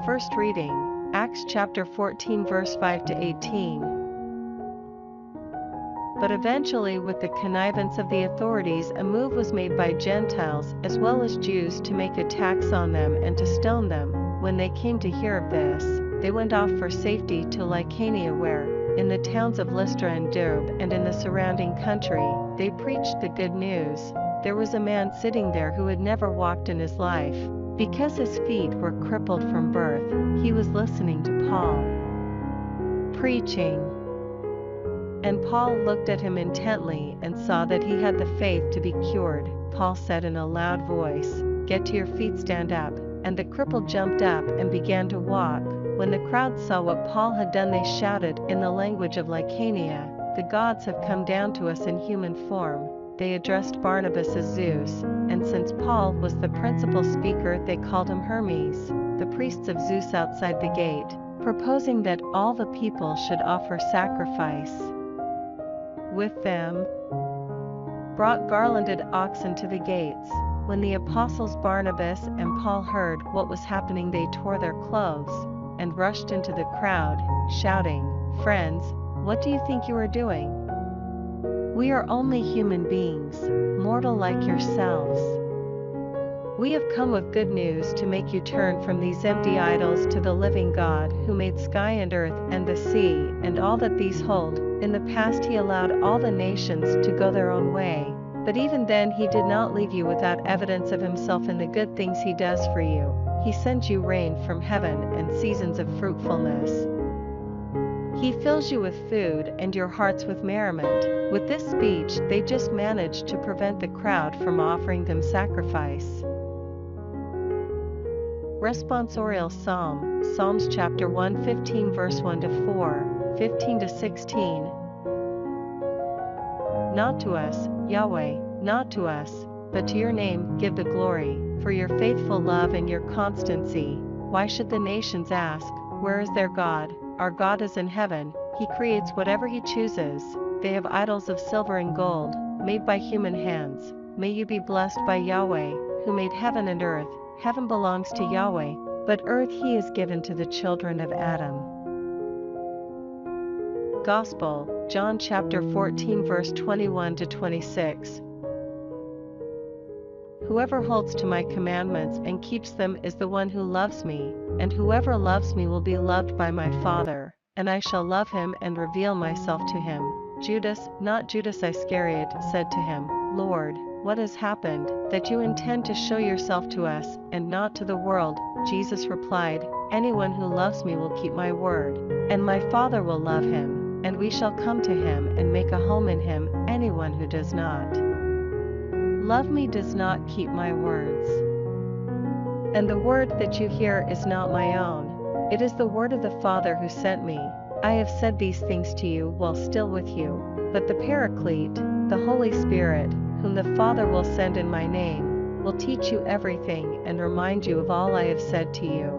First reading, Acts chapter 14 verse 5 to 18. But eventually, with the connivance of the authorities, a move was made by Gentiles as well as Jews to make a tax on them and to stone them. When they came to hear of this, they went off for safety to Lycaonia, where, in the towns of Lystra and Derbe and in the surrounding country, they preached the good news. There was a man sitting there who had never walked in his life, because his feet were crippled from birth. He was listening to Paul preaching. And Paul looked at him intently and saw that he had the faith to be cured. Paul said in a loud voice, "Get to your feet, stand up." And the cripple jumped up and began to walk. When the crowd saw what Paul had done, they shouted in the language of Lycaonia, "The gods have come down to us in human form." They addressed Barnabas as Zeus, and since Paul was the principal speaker, they called him Hermes, the priests of Zeus outside the gate, proposing that all the people should offer sacrifice. With them, brought garlanded oxen to the gates. When the apostles Barnabas and Paul heard what was happening, they tore their clothes and rushed into the crowd, shouting, "Friends, what do you think you are doing? We are only human beings, mortal like yourselves. We have come with good news to make you turn from these empty idols to the living God, who made sky and earth and the sea and all that these hold." In the past he allowed all the nations to go their own way, but even then he did not leave you without evidence of himself in the good things he does for you. He sent you rain from heaven and seasons of fruitfulness. He fills you with food and your hearts with merriment. With this speech, they just managed to prevent the crowd from offering them sacrifice. Responsorial Psalm, Psalms chapter 115 verse 1 to 4, 15 to 16. Not to us, Yahweh, not to us, but to your name give the glory, for your faithful love and your constancy. Why should the nations ask, where is their God? Our God is in heaven, he creates whatever he chooses. They have idols of silver and gold, made by human hands. May you be blessed by Yahweh, who made heaven and earth. Heaven belongs to Yahweh, but earth he has given to the children of Adam. Gospel, John chapter 14 verse 21 to 26. Whoever holds to my commandments and keeps them is the one who loves me, and whoever loves me will be loved by my Father, and I shall love him and reveal myself to him. Judas, not Judas Iscariot, said to him, "Lord, what has happened, that you intend to show yourself to us, and not to the world?" Jesus replied, "Anyone who loves me will keep my word, and my Father will love him, and we shall come to him and make a home in him. Anyone who does not love me does not keep my words. And the word that you hear is not my own. It is the word of the Father who sent me. I have said these things to you while still with you, but the Paraclete, the Holy Spirit, whom the Father will send in my name, will teach you everything and remind you of all I have said to you."